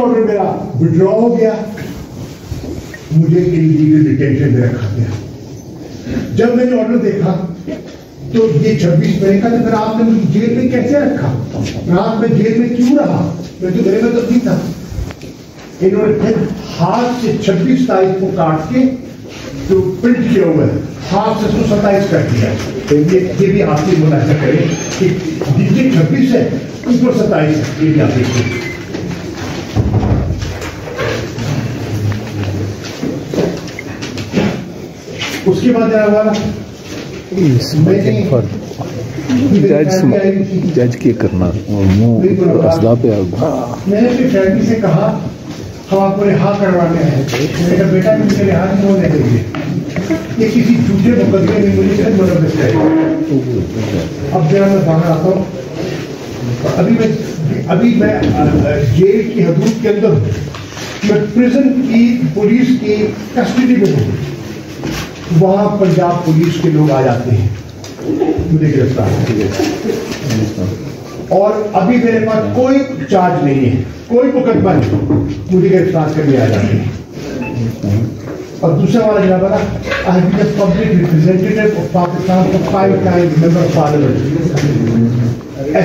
Order मेरा withdraw हो गया, मुझे इलीगल डिटेंशन में रखा गया। जब मैंने ऑर्डर देखा तो ये 26 महीने का, तो फिर आपने मुझे जेल में कैसे रखा? रात में जेल में क्यों रहा? मैं तो मेरे में तो नहीं था। इन्होंने फिर हाथ से 26 तारीख को काट के जो प्रिंट किया हुआ है, हाथ से 27 कर दिया। तो ये भी आपकी मुलाजा करें कि नीचे 26 है, ऊपर 27 है, ये भी आप देखिए। उसके बाद क्या हुआ? जज के करना असला पे मैंने अपनी फैमिली से कहा हम आपको रिहा करवाने हैं। मेरा बेटा भी मुझे रिहा नहीं होने देंगे, ये किसी झूठे मुकदमे में मुझे जबरदस्त है। अब जरा मैं बाहर आता हूँ, अभी मैं जेल की हदूद के अंदर, मैं प्रिजन की पुलिस की कस्टडी में हूँ। वहाँ पंजाब पुलिस के लोग आ जाते हैं मुझे गिरफ्तार, और अभी मेरे पास कोई चार्ज नहीं है, कोई मुकदमा नहीं, मुझे गिरफ्तार करने आ जाते हैं। और दूसरा वाला जनाब ना, I have been a public representative of Pakistan for 5 times, member of parliament,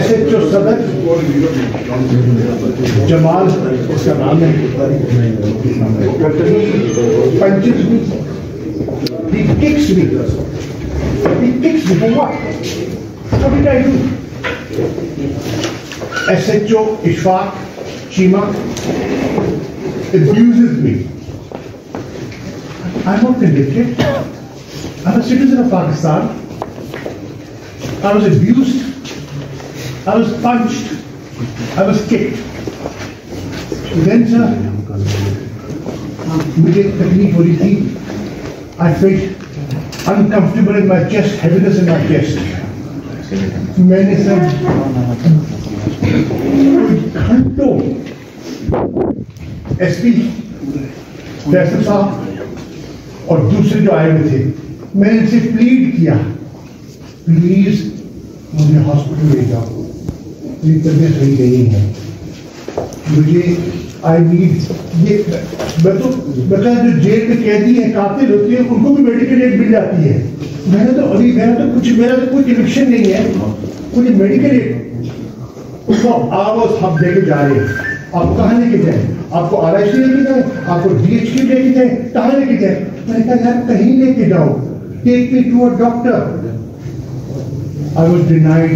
SHO Sadar Jamal उसका नाम है, पंचित भी, he kicks me for what? What did I do? SHO Ishfaq Chima abuses me. I'm not convicted. I'm a citizen of Pakistan. I was abused. I was punched. I was kicked. Then sir, मुझे तकलीफ हो रही थी। I felt uncomfortable in my chest, heaviness in my chest. मैंने sir घंटों SP Faisal साहब और दूसरे जो आए हुए थे, मैंने इनसे प्लीड किया, प्लीज मुझे हॉस्पिटल ले जाओ, मेरी तबीयत सही नहीं है, मुझे आई नीड ये। मैं जो जेल में कैदी है, कातिल होती है, उनको भी मेडिकल एड मिल जाती है। मेरा तो कुछ इलेक्शन नहीं है, मुझे मेडिकल एड उसको आवाज हम देके जा रहे हैं। आप कहाँ लेके जाए? आपको RIC लेके जाए, आपको DHQ लेके जाए, कहाँ लेके जाए? मैंने कहा यार कहीं लेके जाओ, take me to a doctor. I was denied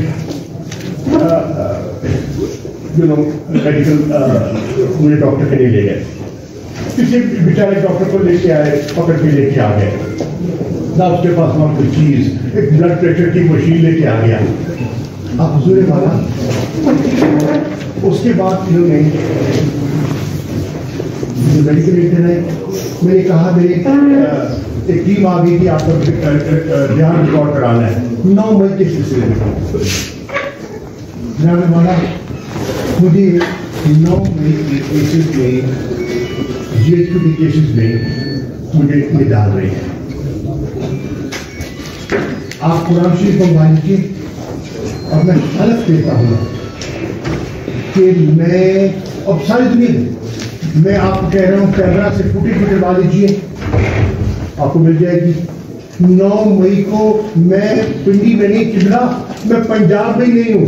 medical, मुझे डॉक्टर के लिए ले गए, किसी बेचारे डॉक्टर को लेके आए, पकड़ के लेके आ गए ना, उसके पास वहां कोई चीज, एक ब्लड प्रेशर की मशीन लेके आ गया। आप हुजूर वाला, उसके बाद इन्होंने मेडिकल एड देना है। मैंने कहा मेरी एक टीम आ गई थी, आपको ध्यान रिकॉर्ड कराना है 9 मई के सिलसिले में। वाला मुझे 9 मई के केसेस में, GHQ के केसेस में मुझे ये डाल रही है। आप कुरान शरीफ मंगवा लीजिए, और मैं हलफ देता हूँ कि मैं, अब सारी दुनिया, मैं आपको कह रहा हूँ कैमरा से फुटेज निकलवा लीजिए, आपको मिल जाएगी। 9 मई को मैं पिंडी में नहीं चिबला, मैं पंजाब में नहीं हूँ,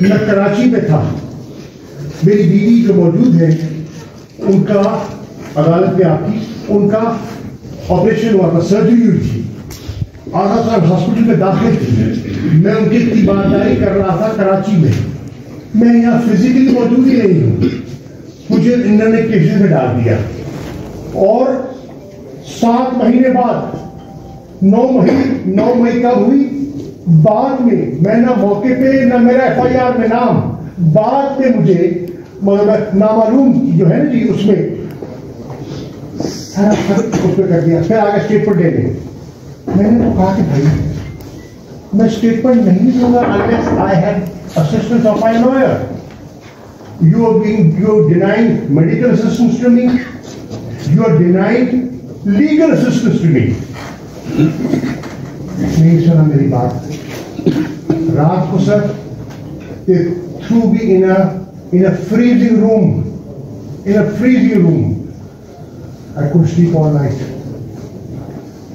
मैं कराची में था। मेरी बीवी जो मौजूद है, उनका अदालत में आपकी, उनका ऑपरेशन हुआ था, सर्जरी हुई थी, आगा खान हॉस्पिटल में दाखिल थी। मैं उनकी तीमारदारी कर रहा था कराची में, मैं यहाँ फिजिकली मौजूद ही नहीं हूँ, मुझे इन्होंने केसेस में डाल दिया। और 7 महीने बाद 9 मई कब हुई? बाद में मैं ना मौके पे, ना मेरा FIR में नाम, बाद में मुझे नामालूम जो है ना जी, उसमें सारा फर्क उसमें कर दिया। फिर आगे स्टेटमेंट देने, मैंने तो कहा कि भाई मैं स्टेटमेंट नहीं दूंगा unless I have assistance of my lawyer. You are denying medical assistance to me. You are denying legal assistance to me. नहीं सुना मेरी बात। रात को sir they threw me in a freezing room in a freezing room. I couldn't sleep all night.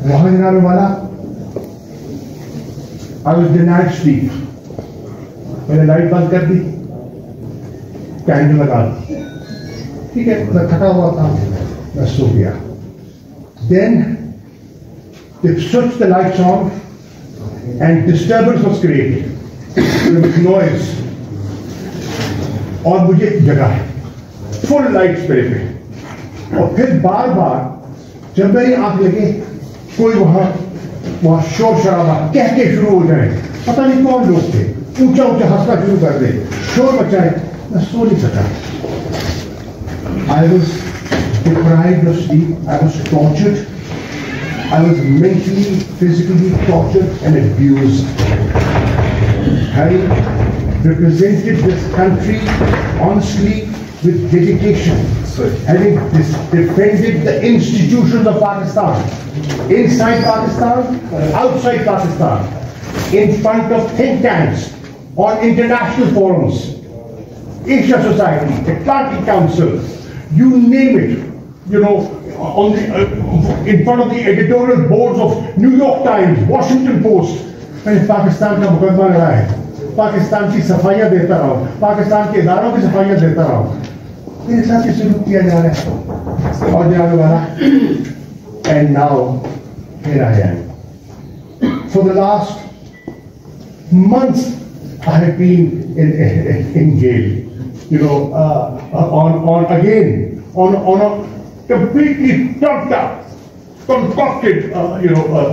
वहाँ जनाब वाला, I was denied sleep. मैंने लाइट बंद कर दी, कैंडल लगा दी, ठीक है, मैं थका हुआ था, मैं सो गया. Then they switched the lights on and disturbance was created. There was noise. और मुझे जगा है, फुल लाइट्स मेरे पे, और फिर बार बार जब मेरी आंख लगे कोई वहां शोर शराबा कह के शुरू हो जाए, पता नहीं कौन लोग थे, ऊंचा ऊंचा हंसना शुरू कर दे, शोर मचाए, मैं सो नहीं सका. I was deprived of sleep, I was tortured, I was mentally, physically tortured and abused. Harry represented this country honestly with dedication, having defended the institutions of Pakistan, inside Pakistan, outside Pakistan, in front of think tanks, on international forums, Asia Society, Atlantic Council, you name it, you know, on the, in front of the editorial boards of New York Times, Washington Post. मैंने पाकिस्तान का मुकदमा लड़ा है, पाकिस्तान की सफाइयाँ देता रहा हूँ, पाकिस्तान के इदारों की सफाइयाँ देता रहा हूँ. मेरे साथ ये शुरू किया जा रहा है और जाने वाला. And now here I am. For the last months I have been in jail, you know, on a completely trumped up, concocted, you know.